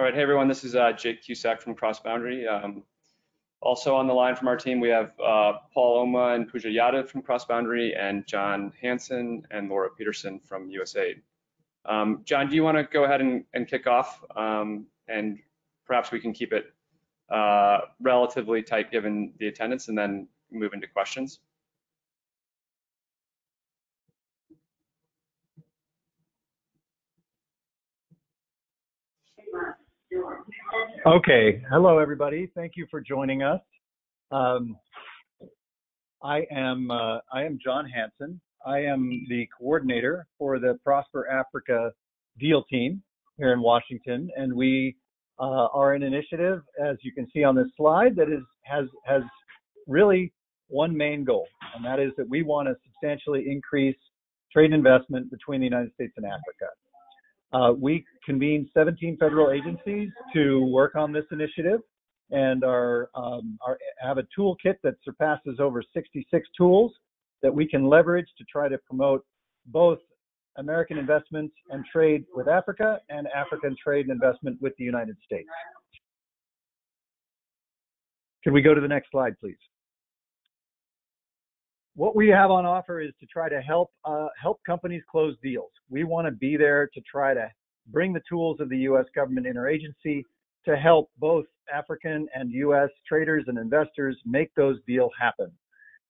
All right, hey everyone, this is Jake Cusack from Cross Boundary. Also on the line from our team, we have Paul Oma and Pooja Yadav from Cross Boundary, and John Hansen and Laura Peterson from USAID. John, do you want to go ahead and kick off? And perhaps we can keep it relatively tight given the attendance, and then move into questions. Okay, hello everybody. Thank you for joining us. I am John Hansen. I am the coordinator for the Prosper Africa Deal Team here in Washington, and we are an initiative, as you can see on this slide, that has really one main goal, and that is that we want to substantially increase trade and investment between the United States and Africa. We convened 17 federal agencies to work on this initiative, and have a toolkit that surpasses over 66 tools that we can leverage to try to promote both American investments and trade with Africa and African trade and investment with the United States. Can we go to the next slide, please? What we have on offer is to try to help companies close deals. We want to be there to try to bring the tools of the U.S. government interagency to help both African and U.S. traders and investors make those deals happen.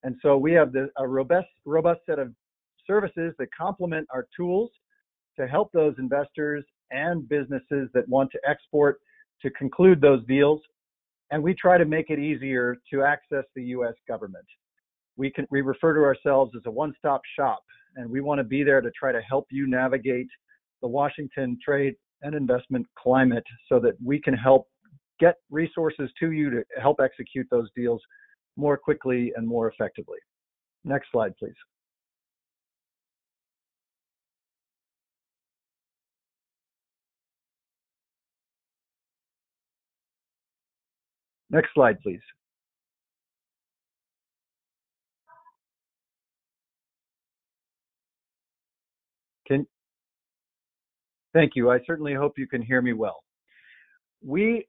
And so we have a robust set of services that complement our tools to help those investors and businesses that want to export to conclude those deals. And we try to make it easier to access the U.S. government. We refer to ourselves as a one-stop shop, and we want to be there to try to help you navigate the Washington trade and investment climate so that we can help get resources to you to help execute those deals more quickly and more effectively. Next slide, please. Next slide, please. Thank you. I certainly hope you can hear me well. We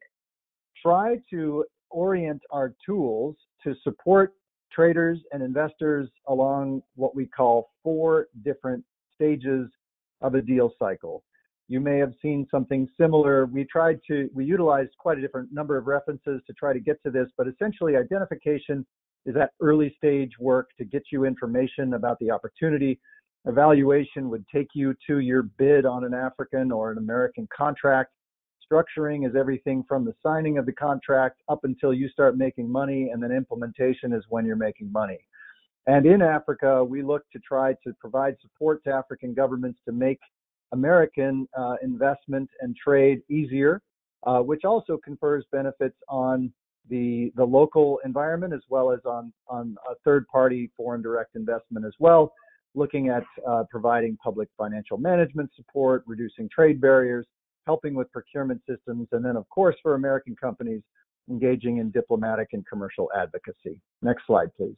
try to orient our tools to support traders and investors along what we call 4 different stages of a deal cycle. You may have seen something similar. We utilized quite a different number of references to try to get to this, but essentially identification is that early stage work to get you information about the opportunity. Evaluation would take you to your bid on an African or an American contract. Structuring is everything from the signing of the contract up until you start making money, and then implementation is when you're making money. And in Africa, we look to try to provide support to African governments to make American investment and trade easier, which also confers benefits on the local environment as well as on a third-party foreign direct investment as well, looking at providing public financial management support, reducing trade barriers, helping with procurement systems, and then, of course, for American companies, engaging in diplomatic and commercial advocacy. Next slide, please.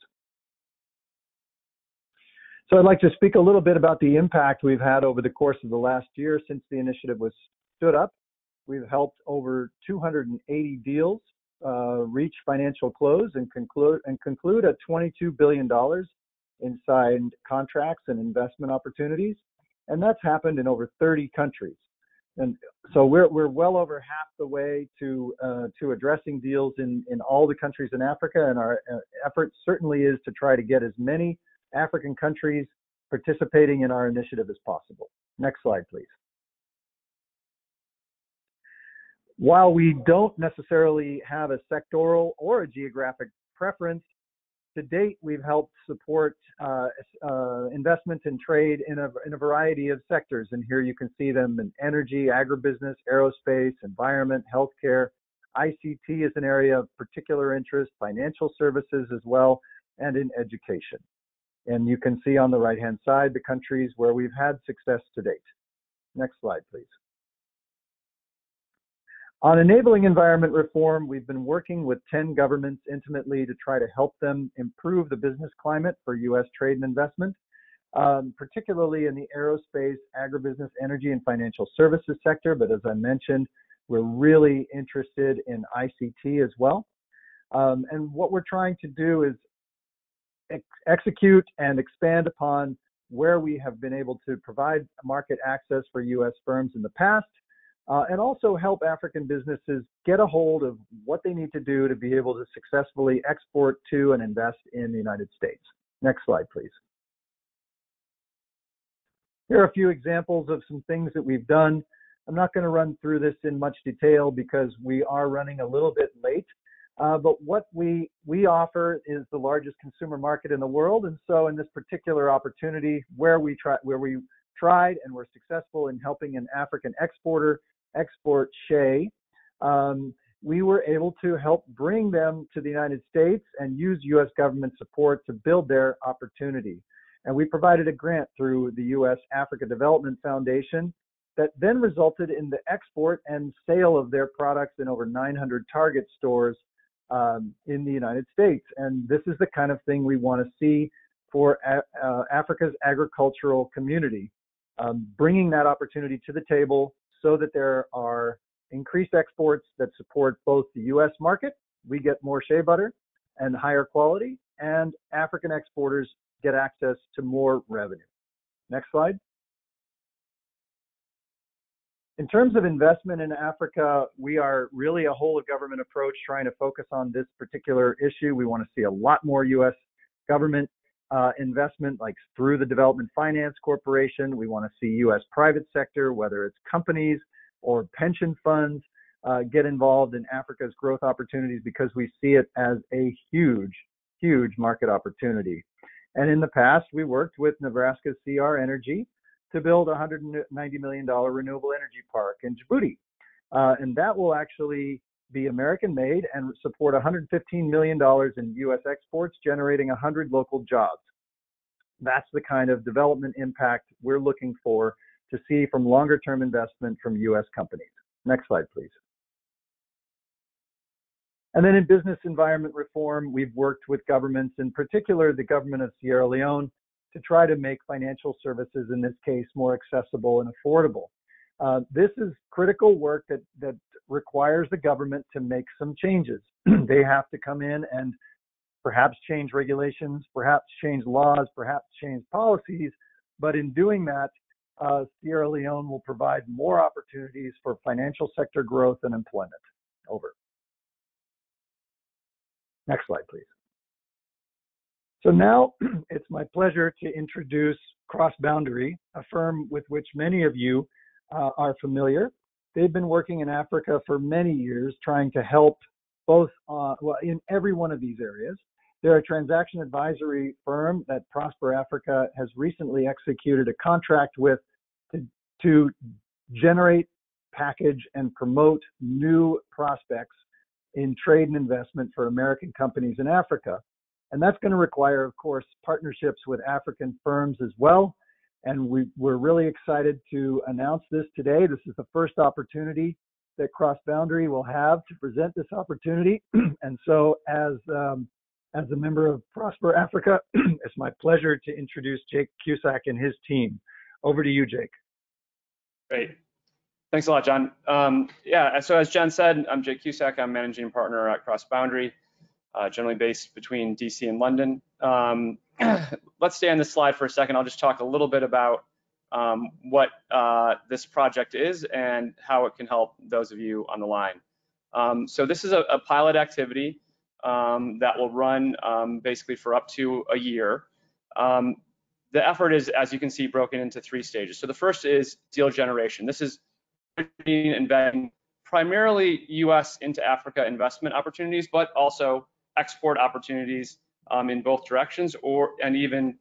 So I'd like to speak a little bit about the impact we've had over the course of the last year since the initiative was stood up. We've helped over 280 deals reach financial close and conclude at $22 billion in signed contracts and investment opportunities, and that's happened in over 30 countries. And so we're well over half the way to addressing deals in all the countries in Africa, and our effort certainly is to try to get as many African countries participating in our initiative as possible. Next slide, please. While we don't necessarily have a sectoral or a geographic preference, to date, we've helped support investment and trade in a variety of sectors. And here you can see them in energy, agribusiness, aerospace, environment, healthcare. ICT is an area of particular interest, financial services as well, and in education. And you can see on the right-hand side the countries where we've had success to date. Next slide, please. On enabling environment reform, we've been working with 10 governments intimately to try to help them improve the business climate for U.S. trade and investment, particularly in the aerospace, agribusiness, energy, and financial services sector. But as I mentioned, We're really interested in ICT as well. And what we're trying to do is execute and expand upon where we have been able to provide market access for U.S. firms in the past, and also help African businesses get a hold of what they need to do to be able to successfully export to and invest in the United States. Next slide, please. Here are a few examples of some things that we've done. I'm not going to run through this in much detail because we are running a little bit late. But what we offer is the largest consumer market in the world, and so in this particular opportunity, where we tried and were successful in helping an African exporter export shea, we were able to help bring them to the United States and use U.S. government support to build their opportunity. And we provided a grant through the U.S. Africa Development Foundation that then resulted in the export and sale of their products in over 900 Target stores in the United States. And this is the kind of thing we want to see for Africa's agricultural community, bringing that opportunity to the table so that there are increased exports that support both the U.S. market, we get more shea butter and higher quality, and African exporters get access to more revenue. Next slide. In terms of investment in Africa, we are really a whole of government approach trying to focus on this particular issue. We want to see a lot more U.S. government investment, like through the Development Finance Corporation. We want to see U.S. private sector, whether it's companies or pension funds, get involved in Africa's growth opportunities because we see it as a huge, huge market opportunity. And in the past, we worked with Nebraska's CR Energy to build a $190 million renewable energy park in Djibouti. And that will actually be American-made and support $115 million in U.S. exports, generating 100 local jobs. That's the kind of development impact we're looking for to see from longer-term investment from U.S. companies. Next slide, please. And then in business environment reform, we've worked with governments, in particular the government of Sierra Leone, to try to make financial services, in this case, more accessible and affordable. This is critical work that requires the government to make some changes. They have to come in and perhaps change regulations, perhaps change laws, perhaps change policies, but in doing that, Sierra Leone will provide more opportunities for financial sector growth and employment. Over. Next slide, please. So now it's my pleasure to introduce CrossBoundary, a firm with which many of you are familiar. They've been working in Africa for many years, trying to help both, in every one of these areas. They're a transaction advisory firm that Prosper Africa has recently executed a contract with to generate, package, and promote new prospects in trade and investment for American companies in Africa. And that's going to require, of course, partnerships with African firms as well. And we're really excited to announce this today. This is the first opportunity that CrossBoundary will have to present this opportunity. And so as a member of Prosper Africa, it's my pleasure to introduce Jake Cusack and his team. Over to you, Jake. Great. Thanks a lot, John. Yeah, so as John said, I'm Jake Cusack. I'm managing partner at CrossBoundary, generally based between DC and London. Let's stay on this slide for a second. I'll just talk a little bit about what this project is and how it can help those of you on the line. So this is a pilot activity that will run basically for up to a year. The effort is, as you can see, broken into 3 stages. So the first is deal generation. This is investing primarily US into Africa investment opportunities, but also export opportunities in both directions, and even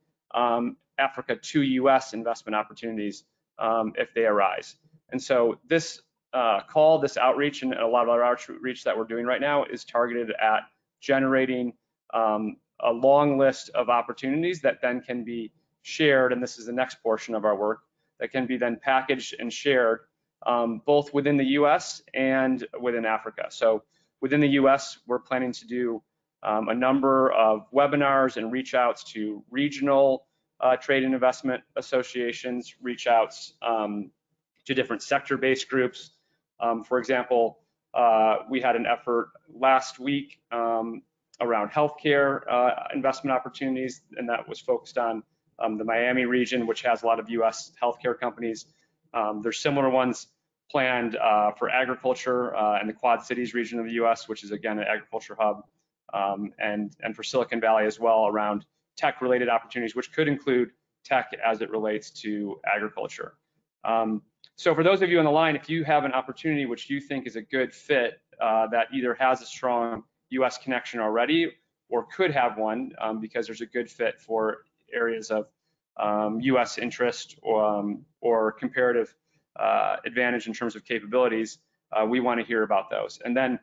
Africa to US investment opportunities if they arise. And so this this outreach, and a lot of our outreach that we're doing right now is targeted at generating a long list of opportunities that then can be shared, and this is the next portion of our work, that can be then packaged and shared both within the US and within Africa. So within the US, we're planning to do a number of webinars and reach outs to regional trade and investment associations, reach outs to different sector-based groups, For example, we had an effort last week around healthcare investment opportunities, and that was focused on the Miami region, which has a lot of U.S. healthcare companies. There's similar ones planned for agriculture in the Quad Cities region of the U.S., which is again an agriculture hub, and for Silicon Valley as well around tech-related opportunities, which could include tech as it relates to agriculture. So for those of you on the line, if you have an opportunity which you think is a good fit that either has a strong U.S. connection already or could have one because there's a good fit for areas of U.S. interest or comparative advantage in terms of capabilities, we want to hear about those. And then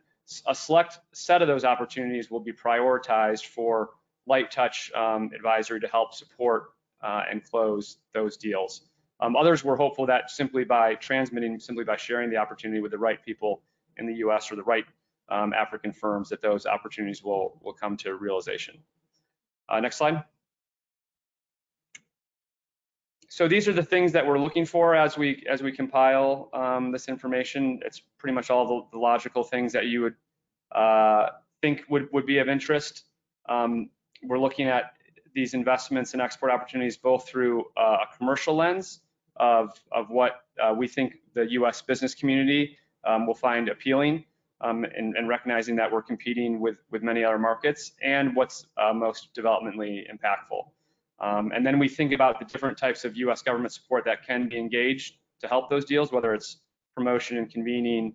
a select set of those opportunities will be prioritized for light touch advisory to help support and close those deals. Others were hopeful that simply by sharing the opportunity with the right people in the U.S. or the right African firms, that those opportunities will come to realization. Next slide. So these are the things that we're looking for as we compile this information. It's pretty much all the logical things that you would think would be of interest. We're looking at these investments and export opportunities both through a commercial lens of what we think the U.S. business community will find appealing, and recognizing that we're competing with many other markets, and what's most developmentally impactful. And then we think about the different types of U.S. government support that can be engaged to help those deals, whether it's promotion and convening,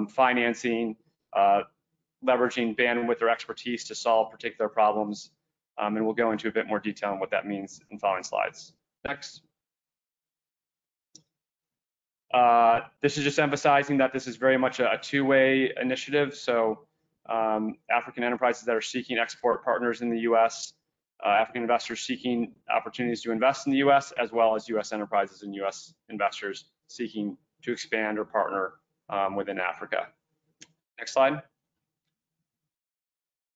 financing, leveraging bandwidth or expertise to solve particular problems. And we'll go into a bit more detail on what that means in following slides. Next. This is just emphasizing that this is very much a two-way initiative. So African enterprises that are seeking export partners in the U.S., African investors seeking opportunities to invest in the U.S., as well as U.S. enterprises and U.S. investors seeking to expand or partner within Africa. Next slide.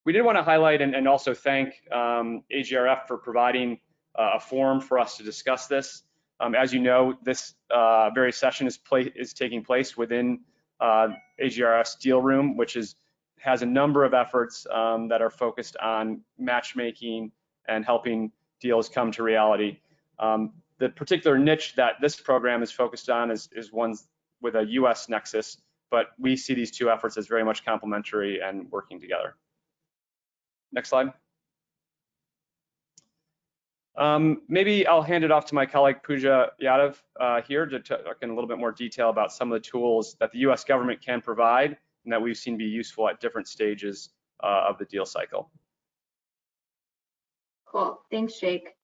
We did want to highlight and also thank AGRF for providing a forum for us to discuss this. As you know, this very session is taking place within AGRF's deal room, which has a number of efforts that are focused on matchmaking and helping deals come to reality. The particular niche that this program is focused on is ones with a U.S. nexus, but we see these two efforts as very much complementary and working together. Next slide. Maybe I'll hand it off to my colleague Pooja Yadav here to talk in a little bit more detail about some of the tools that the U.S. government can provide and that we've seen be useful at different stages of the deal cycle. Cool, thanks Jake.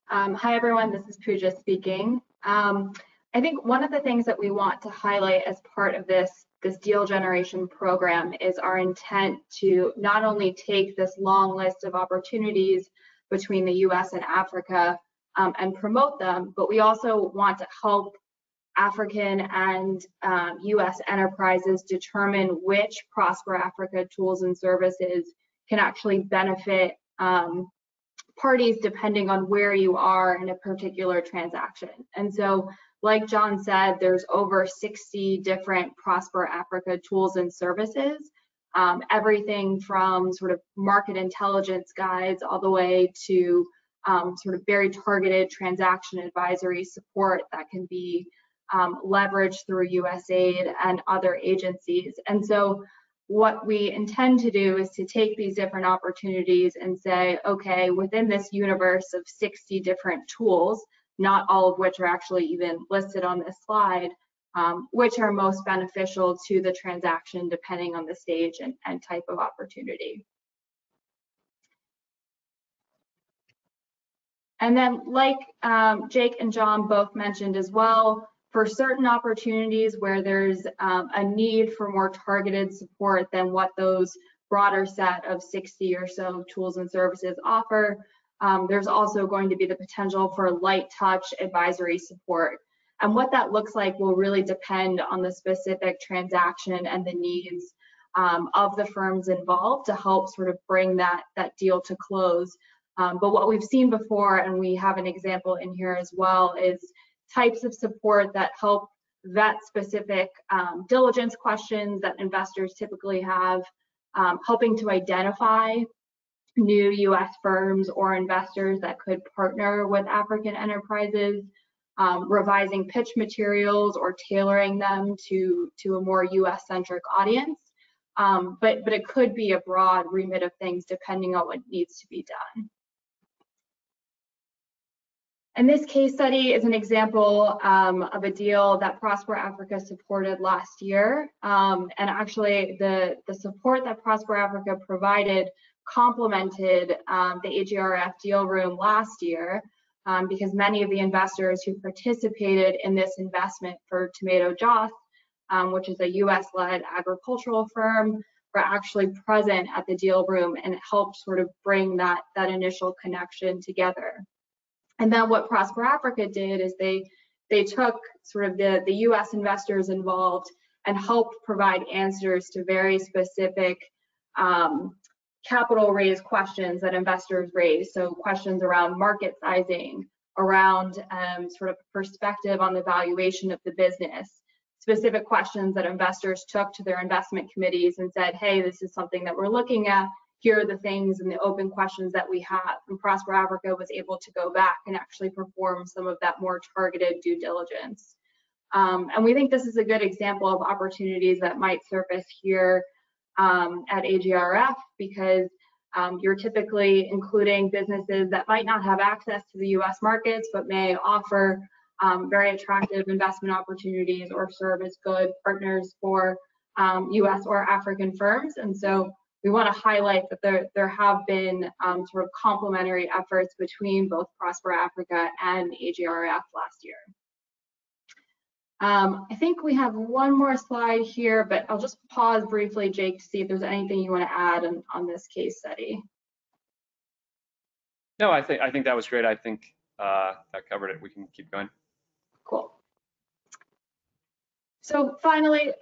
Hi everyone, this is Pooja speaking. I think one of the things that we want to highlight as part of this deal generation program is our intent to not only take this long list of opportunities between the US and Africa and promote them, but we also want to help African and US enterprises determine which Prosper Africa tools and services can actually benefit parties depending on where you are in a particular transaction. And so, like John said, there's over 60 different Prosper Africa tools and services, everything from sort of market intelligence guides all the way to sort of very targeted transaction advisory support that can be leveraged through USAID and other agencies. And so what we intend to do is to take these different opportunities and say, okay, within this universe of 60 different tools, not all of which are actually even listed on this slide, which are most beneficial to the transaction depending on the stage and type of opportunity. And then like Jake and John both mentioned as well, for certain opportunities where there's a need for more targeted support than what those broader set of 60 or so tools and services offer, there's also going to be the potential for light touch advisory support. And what that looks like will really depend on the specific transaction and the needs of the firms involved to help sort of bring that deal to close. But what we've seen before, and we have an example in here as well, is types of support that help vet specific diligence questions that investors typically have, helping to identify new US firms or investors that could partner with African enterprises, revising pitch materials or tailoring them to a more US centric audience. But it could be a broad remit of things depending on what needs to be done. And this case study is an example of a deal that Prosper Africa supported last year. And actually the support that Prosper Africa provided complemented the AGRF deal room last year, because many of the investors who participated in this investment for Tomato Joss, which is a US-led agricultural firm, were actually present at the deal room and helped sort of bring that initial connection together. And then what Prosper Africa did is they took sort of the US investors involved and helped provide answers to very specific capital raise questions that investors raised. So questions around market sizing, around sort of perspective on the valuation of the business, specific questions that investors took to their investment committees and said, hey, this is something that we're looking at. Here are the things and the open questions that we have. And Prosper Africa was able to go back and actually perform some of that more targeted due diligence. And we think this is a good example of opportunities that might surface here at AGRF, because you're typically including businesses that might not have access to the US markets, but may offer very attractive investment opportunities or serve as good partners for US or African firms. And so we want to highlight that there have been sort of complementary efforts between both Prosper Africa and AGRF last year. I think we have one more slide here, but I'll just pause briefly, Jake, to see if there's anything you want to add on this case study. No, I think that was great. I think that covered it. We can keep going. Cool. So finally,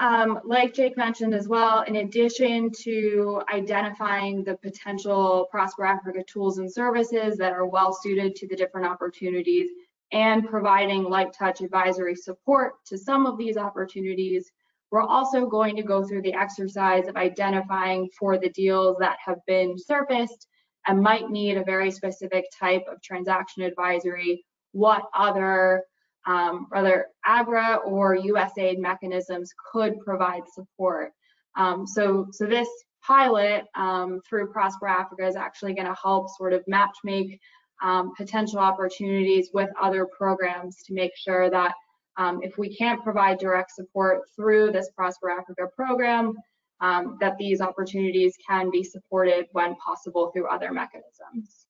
like Jake mentioned as well, in addition to identifying the potential Prosper Africa tools and services that are well suited to the different opportunities and providing light touch advisory support to some of these opportunities, we're also going to go through the exercise of identifying for the deals that have been surfaced and might need a very specific type of transaction advisory, what other AGRA or USAID mechanisms could provide support. So this pilot through Prosper Africa is actually going to help sort of matchmake potential opportunities with other programs to make sure that if we can't provide direct support through this Prosper Africa program, that these opportunities can be supported when possible through other mechanisms.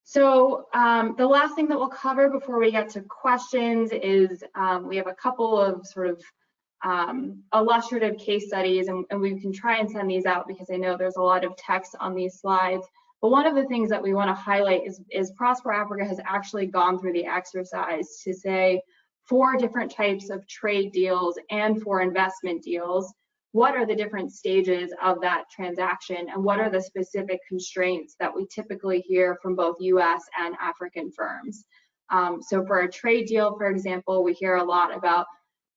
So the last thing that we'll cover before we get to questions is we have a couple of sort of illustrative case studies, and we can try and send these out because I know there's a lot of text on these slides. But one of the things that we want to highlight is Prosper Africa has actually gone through the exercise to say, for different types of trade deals and for investment deals, what are the different stages of that transaction and what are the specific constraints that we typically hear from both US and African firms. So for a trade deal, for example, we hear a lot about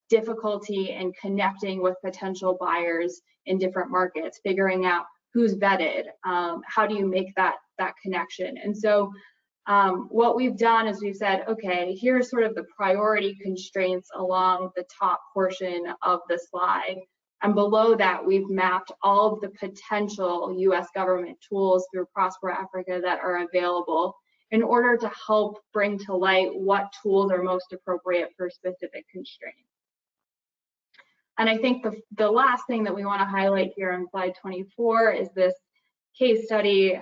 difficulty in connecting with potential buyers in different markets, figuring out who's vetted, how do you make that connection. And so what we've done is we've said, okay, here's sort of the priority constraints along the top portion of the slide. And below that, we've mapped all of the potential US government tools through Prosper Africa that are available in order to help bring to light what tools are most appropriate for specific constraints. And I think the last thing that we want to highlight here on slide 24 is this case study.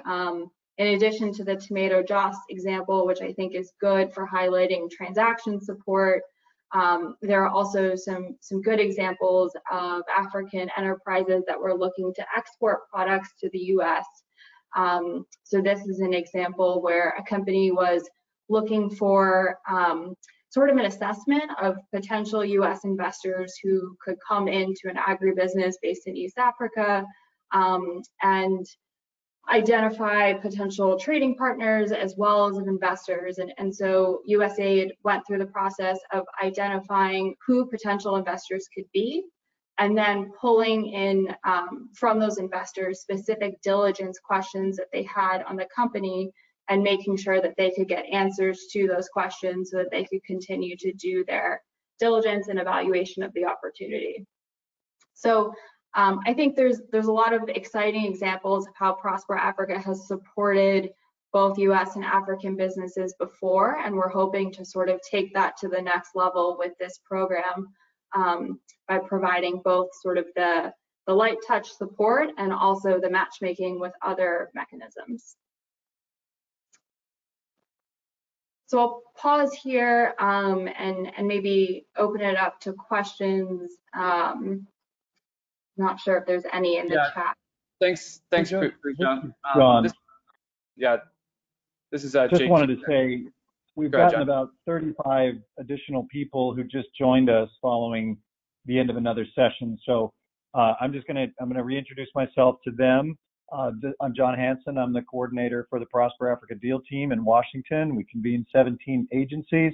In addition to the Tomato Joss example, which I think is good for highlighting transaction support, there are also some good examples of African enterprises that were looking to export products to the US. So this is an example where a company was looking for sort of an assessment of potential US investors who could come into an agribusiness based in East Africa and identify potential trading partners as well as investors. And so USAID went through the process of identifying who potential investors could be, and then pulling in from those investors specific diligence questions that they had on the company, and making sure that they could get answers to those questions so that they could continue to do their diligence and evaluation of the opportunity. So I think there's a lot of exciting examples of how Prosper Africa has supported both US and African businesses before, and we're hoping to sort of take that to the next level with this program by providing both sort of the light touch support and also the matchmaking with other mechanisms. So I'll pause here and maybe open it up to questions. Not sure if there's any in the chat. Thanks, Pooja. John. This is Just Jake. wanted to say we've gotten about 35 additional people who just joined us following the end of another session. So I'm gonna reintroduce myself to them. I'm John Hansen. I'm the coordinator for the Prosper Africa Deal Team in Washington. We convene 17 agencies.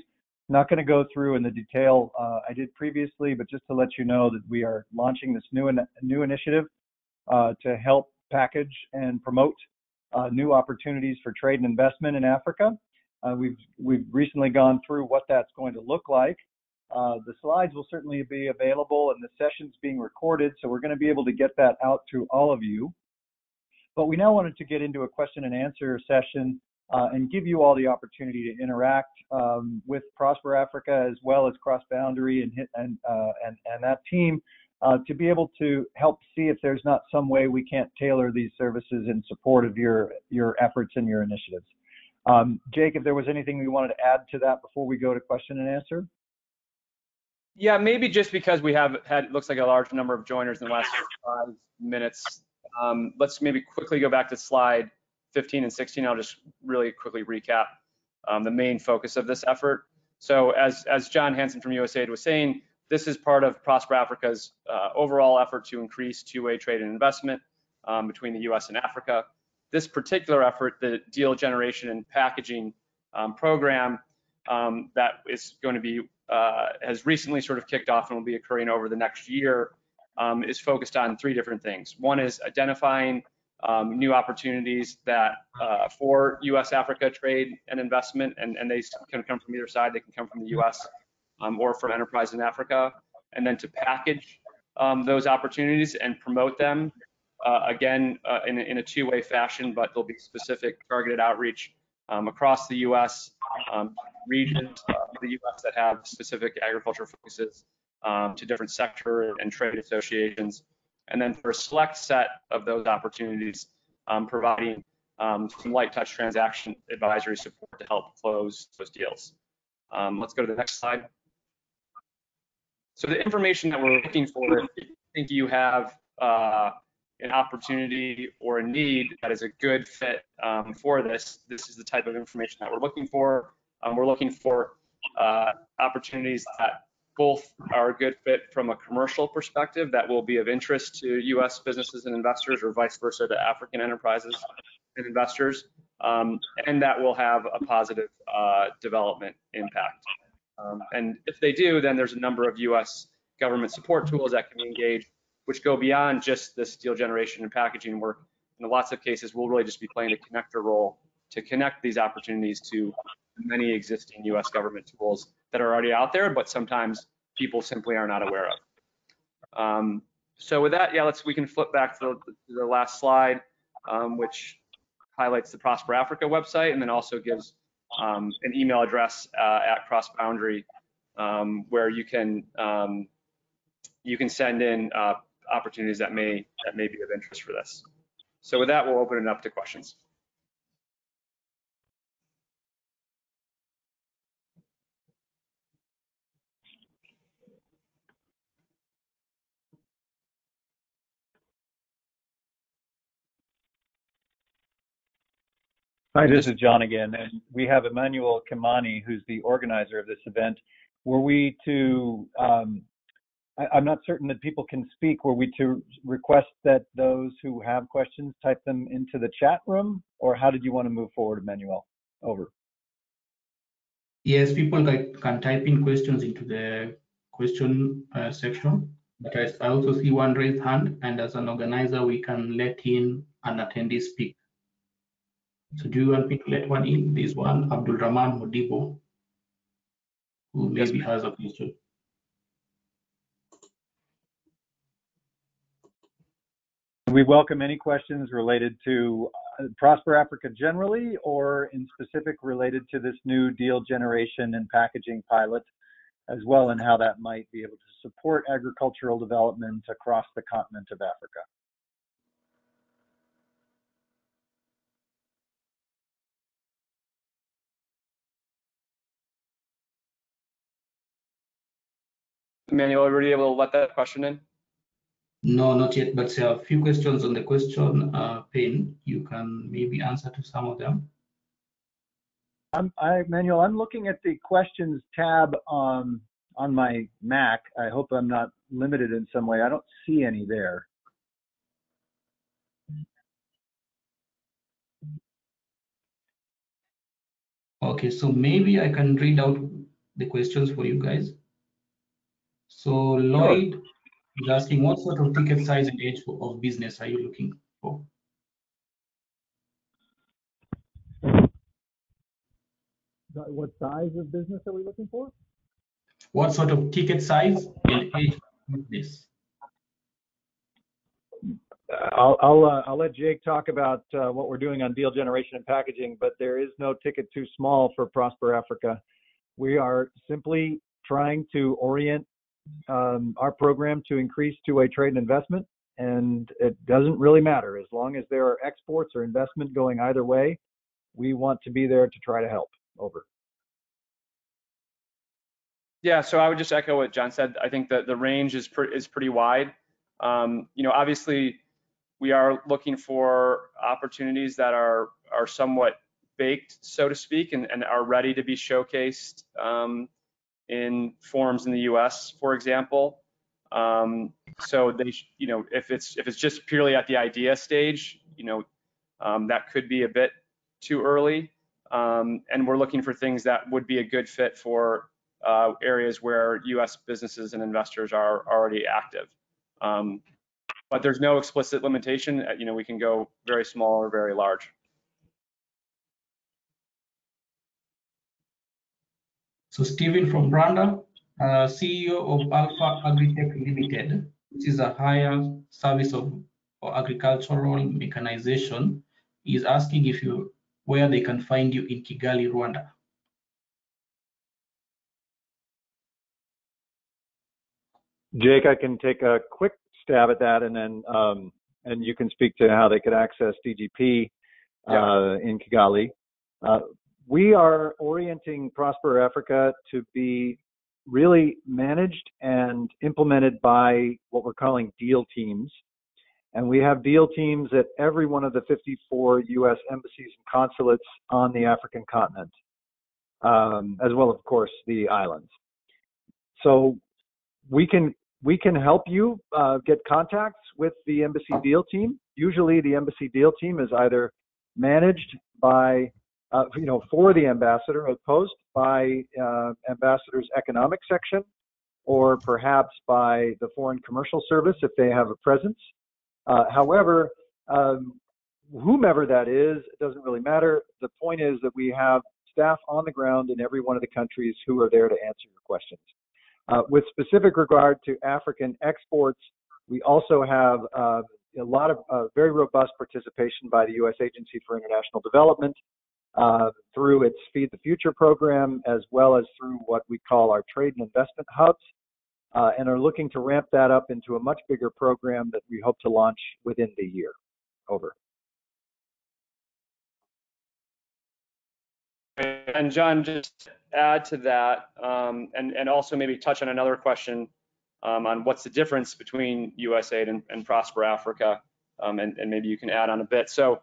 Not going to go through in the detail I did previously, but just to let you know that we are launching this new initiative to help package and promote new opportunities for trade and investment in Africa. We've recently gone through what that's going to look like. The slides will certainly be available, and the session's being recorded, so we're going to be able to get that out to all of you. But we now wanted to get into a question and answer session and give you all the opportunity to interact with Prosper Africa as well as Cross Boundary and that team to be able to help see if there's not some way we can't tailor these services in support of your efforts and your initiatives. Jake, if there was anything we wanted to add to that before we go to question and answer? Yeah, maybe just because we have had, looks like a large number of joiners in the last 5 minutes. Let's maybe quickly go back to slide 15 and 16. I'll just really quickly recap the main focus of this effort. So as John Hansen from USAID was saying, this is part of Prosper Africa's overall effort to increase two-way trade and investment between the US and Africa. This particular effort, the deal generation and packaging program that is going to be, has recently sort of kicked off and will be occurring over the next year, is focused on 3 different things. One is identifying new opportunities that for US-Africa trade and investment, and they can come from either side. They can come from the US or from enterprise in Africa, and then to package those opportunities and promote them, again, in a two-way fashion, but there'll be specific targeted outreach across the US, regions of the US that have specific agriculture focuses to different sector and trade associations. And then for a select set of those opportunities, providing some light touch transaction advisory support to help close those deals. Let's go to the next slide. So the information that we're looking for, if you think you have an opportunity or a need that is a good fit for this is the type of information that we're looking for. We're looking for opportunities that both are a good fit from a commercial perspective that will be of interest to US businesses and investors, or vice versa to African enterprises and investors, and that will have a positive development impact. And if they do, then there's a number of US government support tools that can be engaged, which go beyond just this deal generation and packaging work. In lots of cases, we'll really just be playing a connector role to connect these opportunities to many existing US government tools that are already out there, but sometimes people simply are not aware of. So with that, yeah, we can flip back to the last slide, which highlights the Prosper Africa website, and then also gives an email address at Cross Boundary, where you can send in opportunities that may be of interest for this. So with that, we'll open it up to questions. Hi, this is John again, and we have Emmanuel Kimani, who's the organizer of this event. Were we to I'm not certain that people can speak. Were we to request that those who have questions type them into the chat room, or how did you want to move forward, Emmanuel? Over. Yes, people can type in questions into the question section. But I also see one raised hand, and as an organizer, we can let in an attendee speak. So do you want me to let one in? There's one, Abdul Rahman Modibo, who maybe has a question. We welcome any questions related to Prosper Africa generally, or in specific related to this new deal generation and packaging pilot, as well, and how that might be able to support agricultural development across the continent of Africa. Emmanuel, are you able to let that question in? No, not yet, but there are a few questions on the question pane. You can maybe answer to some of them. Manuel, I'm looking at the questions tab on my Mac. I hope I'm not limited in some way. I don't see any there. Okay, so maybe I can read out the questions for you guys. So Lloyd is asking, what sort of ticket size and age of business are you looking for? What size of business are we looking for? What sort of ticket size and age of business? I'll let Jake talk about what we're doing on deal generation and packaging, but there is no ticket too small for Prosper Africa. We are simply trying to orient our program to increase two-way trade and investment, and it doesn't really matter. As long as there are exports or investment going either way, we want to be there to try to help. Over. Yeah, so I would just echo what John said. I think that the range is pretty wide. Obviously, we are looking for opportunities that are somewhat baked, so to speak, and are ready to be showcased in forums in the U.S., for example. So they, if it's just purely at the idea stage, that could be a bit too early. And we're looking for things that would be a good fit for areas where U.S. businesses and investors are already active. But there's no explicit limitation. We can go very small or very large. So Stephen from Branda, CEO of Alpha Agritech Limited, which is a higher service of agricultural mechanization, is asking where they can find you in Kigali, Rwanda. Jake, I can take a quick stab at that, and then and you can speak to how they could access DGP in Kigali. We are orienting Prosper Africa to be really managed and implemented by what we're calling deal teams. And we have deal teams at every one of the 54 U.S. embassies and consulates on the African continent, as well, of course, the islands. So we can help you get contacts with the embassy deal team. Usually the embassy deal team is either managed by, for the ambassador, opposed by ambassador's economic section, or perhaps by the foreign commercial service if they have a presence. However, whomever that is, it doesn't really matter. The point is that we have staff on the ground in every one of the countries who are there to answer your questions. With specific regard to African exports, we also have a lot of very robust participation by the U.S. Agency for International Development through its Feed the Future program, as well as through what we call our trade and investment hubs, and are looking to ramp that up into a much bigger program that we hope to launch within the year. Over. And John, just add to that, and also maybe touch on another question on what's the difference between USAID and Prosper Africa, and maybe you can add on a bit. So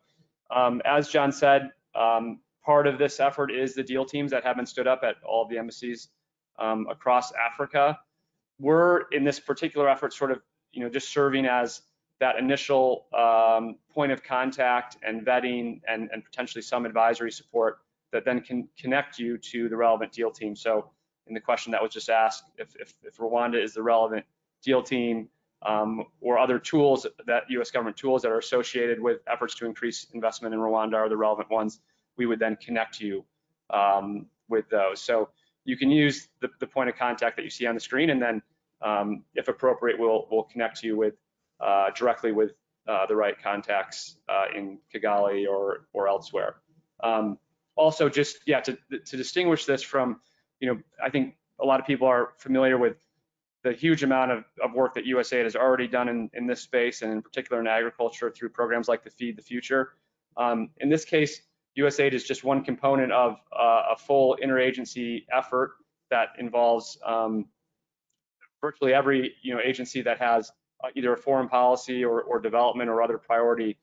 as John said, part of this effort is the deal teams that have been stood up at all of the embassies across Africa. we're in this particular effort sort of, just serving as that initial point of contact and vetting and potentially some advisory support that then can connect you to the relevant deal team. So in the question that was just asked, if Rwanda is the relevant deal team, or other tools, that US government tools that are associated with efforts to increase investment in Rwanda are the relevant ones, we would then connect you with those. So you can use the point of contact that you see on the screen, and then if appropriate, we'll connect you with directly with the right contacts in Kigali or elsewhere. Also, just to distinguish this from, I think a lot of people are familiar with the huge amount of work that USAID has already done in this space, and in particular in agriculture through programs like the Feed the Future. In this case, USAID is just one component of a full interagency effort that involves virtually every agency that has either a foreign policy or development or other priority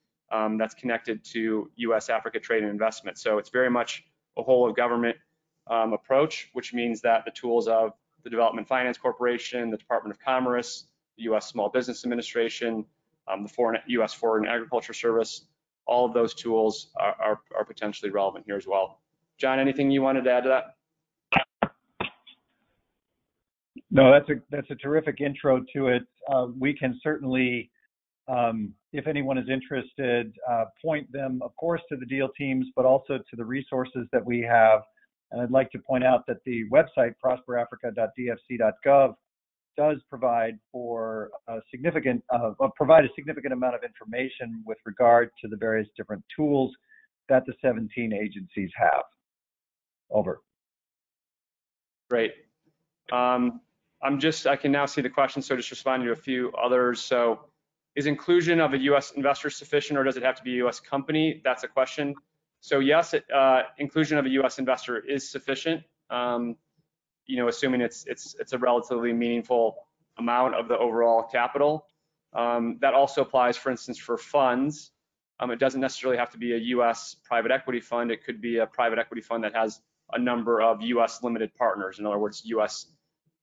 that's connected to US-Africa trade and investment. So it's very much a whole of government approach, which means that the tools of the Development Finance Corporation, the Department of Commerce, the US Small Business Administration, the US Foreign Agriculture Service, all of those tools are potentially relevant here as well. John, anything you wanted to add to that? No, that's a terrific intro to it. We can certainly, if anyone is interested, point them, of course, to the deal teams, but also to the resources that we have. And I'd like to point out that the website, prosperafrica.dfc.gov, does provide for a significant amount of information with regard to the various different tools that the 17 agencies have. Over. Great. I can now see the question, so just responding to a few others. So is inclusion of a US investor sufficient, or does it have to be a US company? That's a question. So yes, inclusion of a US investor is sufficient, assuming it's a relatively meaningful amount of the overall capital. That also applies, for instance, for funds. It doesn't necessarily have to be a US private equity fund. It could be a private equity fund that has a number of US limited partners. In other words, US,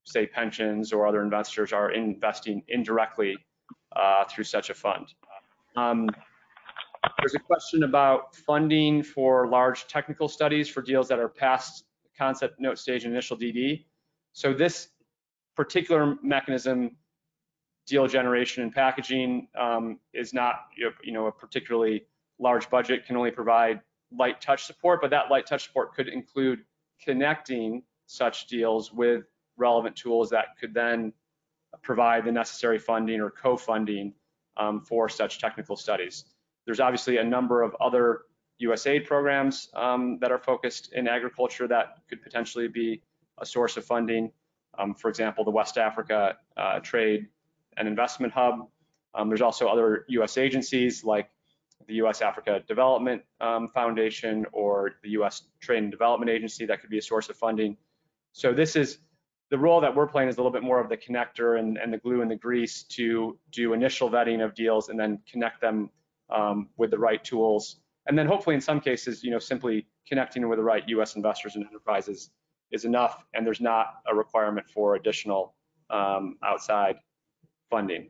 say, pensions or other investors are investing indirectly through such a fund. There's a question about funding for large technical studies for deals that are past concept note stage and initial DD. So this particular mechanism, deal generation and packaging, is not a particularly large budget, can only provide light touch support, but that light touch support could include connecting such deals with relevant tools that could then provide the necessary funding or co-funding for such technical studies. There's obviously a number of other USAID programs that are focused in agriculture that could potentially be a source of funding. For example, the West Africa Trade and Investment Hub. There's also other US agencies like the US Africa Development Foundation or the US Trade and Development Agency that could be a source of funding. So this is the role that we're playing, is a little bit more of the connector and the glue and the grease to do initial vetting of deals and then connect them with the right tools. And then hopefully in some cases, simply connecting with the right US investors and enterprises is enough, and there's not a requirement for additional outside funding.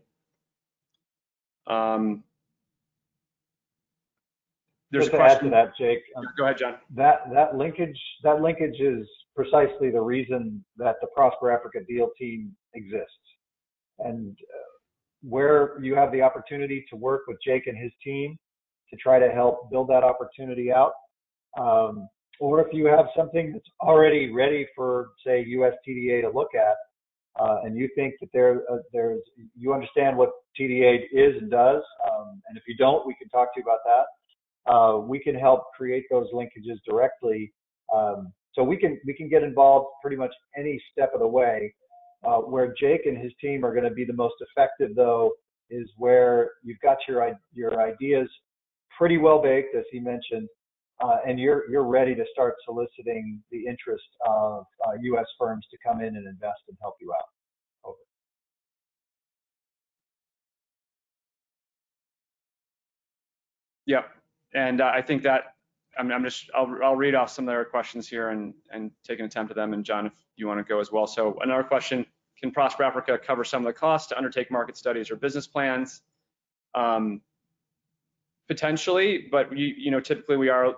There's just to add to that, Jake. Go ahead, John. That linkage is precisely the reason that the Prosper Africa Deal Team exists. And where you have the opportunity to work with Jake and his team to try to help build that opportunity out, or if you have something that's already ready for, say, US TDA to look at, and you think that you understand what TDA is and does, and if you don't, we can talk to you about that. We can help create those linkages directly. So we can get involved pretty much any step of the way. Where Jake and his team are going to be the most effective, though, is where you've got your ideas pretty well baked, as he mentioned, and you're ready to start soliciting the interest of U.S. firms to come in and invest and help you out. Over. Yep, and I think that I'll read off some of their questions here and take an attempt at them. And John, if you want to go as well. So another question: can Prosper Africa cover some of the costs to undertake market studies or business plans? Potentially, but typically we are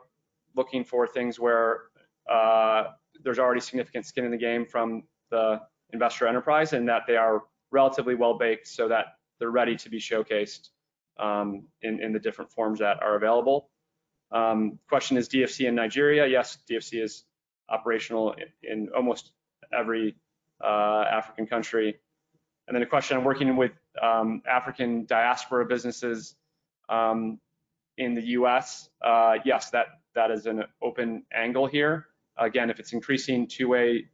looking for things where there's already significant skin in the game from the investor enterprise, and that they are relatively well baked so that they're ready to be showcased in the different forms that are available. Question is DFC in Nigeria? Yes, DFC is operational in almost every African country. And then a question on working with African diaspora businesses in the US. Yes, that is an open angle here. Again, if it's increasing two-way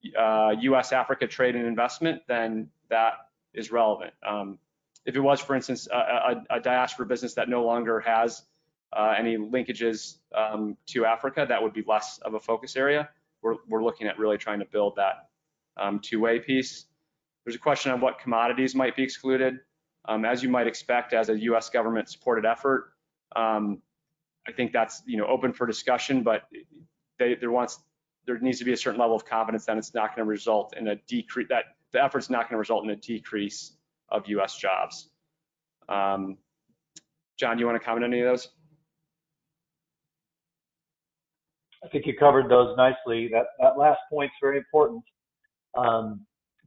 US-Africa trade and investment, then that is relevant. If it was, for instance, a diaspora business that no longer has any linkages to Africa, that would be less of a focus area. We're looking at really trying to build that two-way piece. There's a question on what commodities might be excluded. As you might expect, as a U.S. government-supported effort, I think that's open for discussion, but there needs to be a certain level of confidence that it's not going to result in a decrease, that the effort's not going to result in a decrease of U.S. jobs. John, do you want to comment on any of those? I think you covered those nicely. That last point's very important,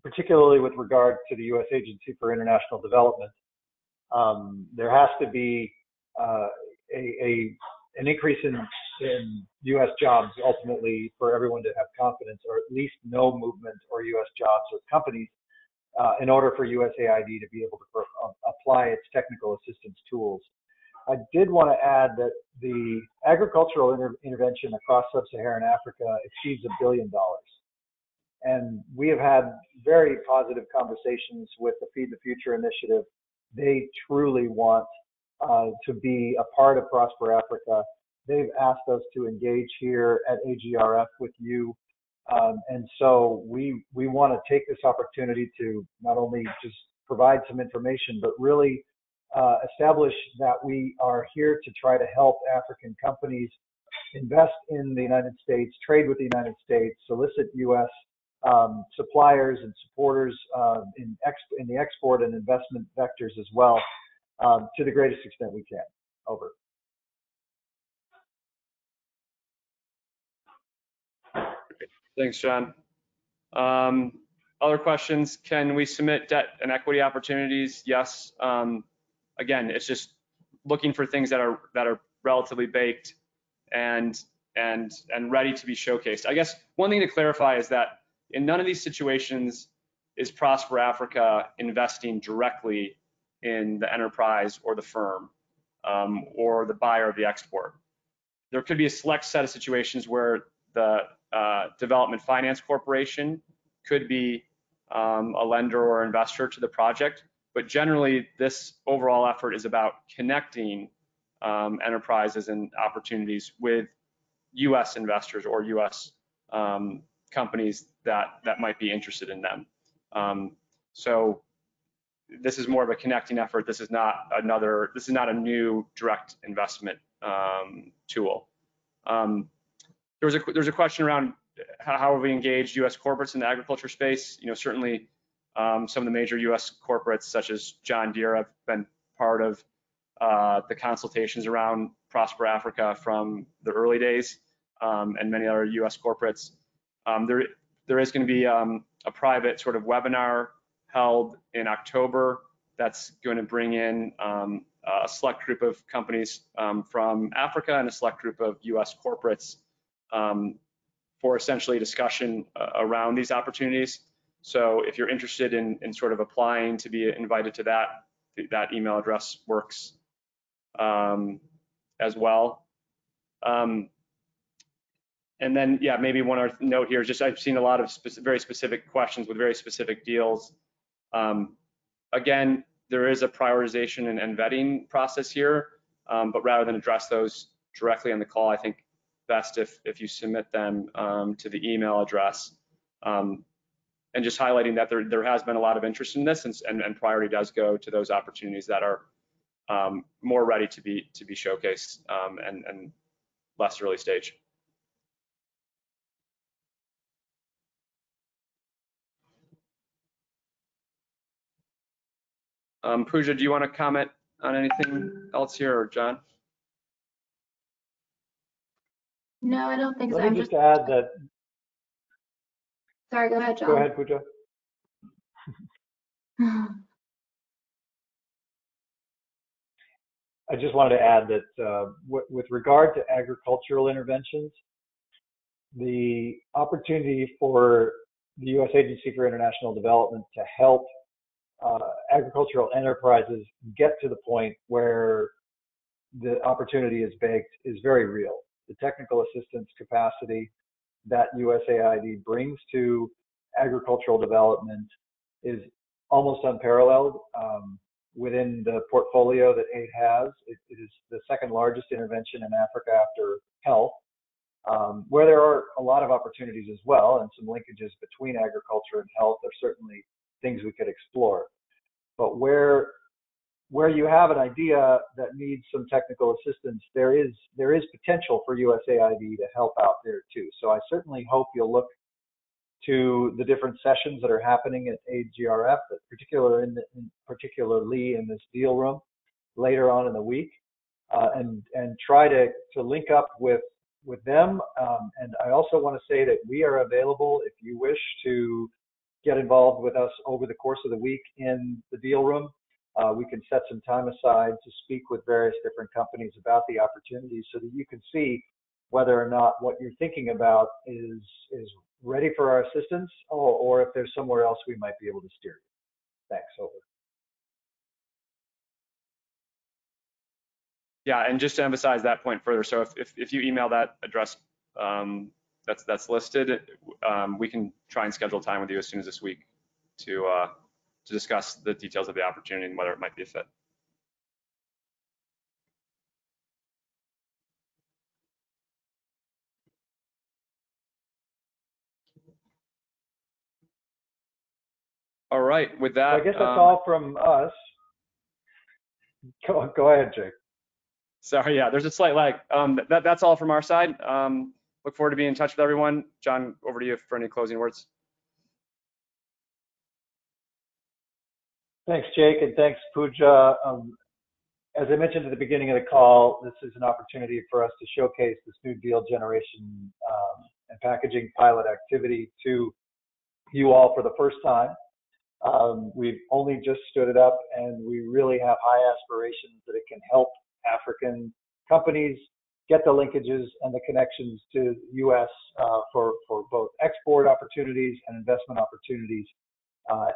particularly with regard to the U.S. Agency for International Development. There has to be an increase in U.S. jobs ultimately for everyone to have confidence, or at least no movement or U.S. jobs or companies in order for USAID to be able to apply its technical assistance tools. I did want to add that the agricultural intervention across sub-Saharan Africa exceeds $1 billion. And we have had very positive conversations with the Feed the Future initiative. They truly want to be a part of Prosper Africa. They've asked us to engage here at AGRF with you. And so we want to take this opportunity to not only just provide some information, but really establish that we are here to try to help African companies invest in the United States, trade with the United States, solicit U.S. Suppliers and supporters in the export and investment vectors as well, to the greatest extent we can. Over. Thanks, John. Other questions? Can we submit debt and equity opportunities? Yes. Again, it's just looking for things that are relatively baked and ready to be showcased. I guess one thing to clarify is that in none of these situations is Prosper Africa investing directly in the enterprise or the firm or the buyer of the export. There could be a select set of situations where the Development Finance Corporation could be a lender or investor to the project, but generally this overall effort is about connecting enterprises and opportunities with U.S. investors or U.S. companies that might be interested in them. So this is more of a connecting effort. This is not a new direct investment tool. There's a question around how have we engaged U.S. corporates in the agriculture space. Certainly some of the major U.S. corporates such as John Deere have been part of the consultations around Prosper Africa from the early days, and many other U.S. corporates. There is going to be a private sort of webinar held in October that's going to bring in a select group of companies from Africa and a select group of U.S. corporates for essentially discussion around these opportunities. So if you're interested in sort of applying to be invited to that email address works as well. And then, yeah, maybe one other note here is just I've seen a lot of very specific questions with very specific deals. Again, there is a prioritization and vetting process here, but rather than address those directly on the call, I think best if you submit them to the email address. And just highlighting that there has been a lot of interest in this, and priority does go to those opportunities that are more ready to be showcased and less early stage. Pooja, do you want to comment on anything else here, or John? No, I don't think so. Let me just add that. Sorry, go ahead, John. Go ahead, Pooja. I just wanted to add that with regard to agricultural interventions, the opportunity for the U.S. Agency for International Development to help agricultural enterprises get to the point where the opportunity is baked is very real. The technical assistance capacity that USAID brings to agricultural development is almost unparalleled. Within the portfolio that aid has, it is the second largest intervention in Africa after health, where there are a lot of opportunities as well, and some linkages between agriculture and health are certainly things we could explore. But where you have an idea that needs some technical assistance, there is potential for USAID to help out there too. So I certainly hope you'll look to the different sessions that are happening at AID-GRF, particularly in this deal room later on in the week, and try to link up with them. And I also want to say that we are available if you wish to get involved with us over the course of the week in the deal room. We can set some time aside to speak with various different companies about the opportunities so that you can see whether or not what you're thinking about is ready for our assistance, or if there's somewhere else we might be able to steer you. Thanks, over. Yeah, and just to emphasize that point further, so if you email that address that's listed, we can try and schedule time with you as soon as this week to discuss the details of the opportunity and whether it might be a fit. All right, with that, I guess that's all from us. Go ahead, Jake. Sorry, yeah, there's a slight lag. That's all from our side. Look forward to being in touch with everyone. John, over to you for any closing words. Thanks, Jake, and thanks, Pooja. As I mentioned at the beginning of the call, this is an opportunity for us to showcase this new deal generation and packaging pilot activity to you all for the first time. We've only just stood it up, and we really have high aspirations that it can help African companies get the linkages and the connections to the U.S. For both export opportunities and investment opportunities,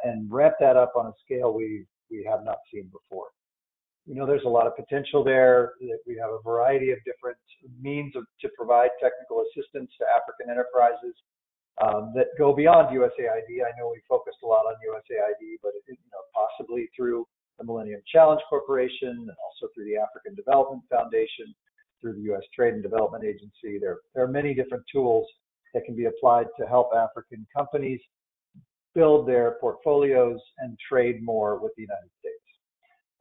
and ramp that up on a scale we have not seen before. You know, there's a lot of potential there. We have a variety of different means to provide technical assistance to African enterprises that go beyond USAID. I know we focused a lot on USAID, but possibly through the Millennium Challenge Corporation and also through the African Development Foundation, through the U.S. Trade and Development Agency. There are many different tools that can be applied to help African companies build their portfolios and trade more with the United States.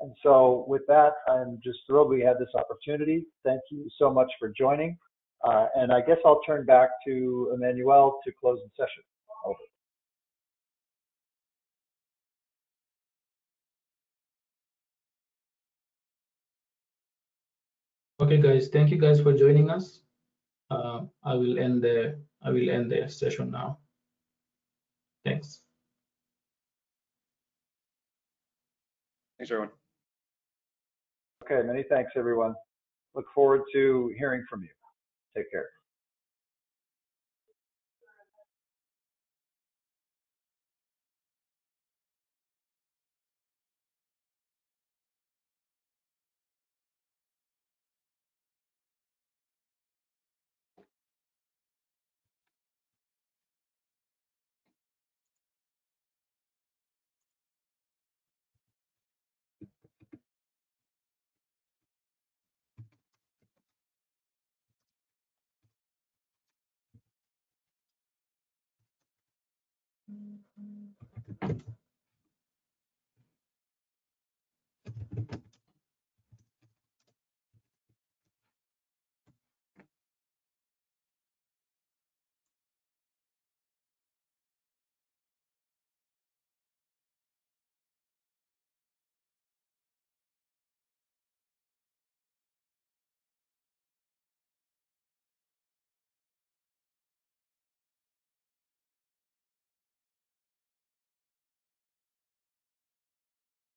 And so with that, I'm just thrilled we had this opportunity. Thank you so much for joining. And I guess I'll turn back to Emmanuel to close the session. Over. Okay, guys, thank you guys for joining us. I will end the session now. Thanks. Thanks, everyone. Okay, many thanks, everyone. Look forward to hearing from you. Take care.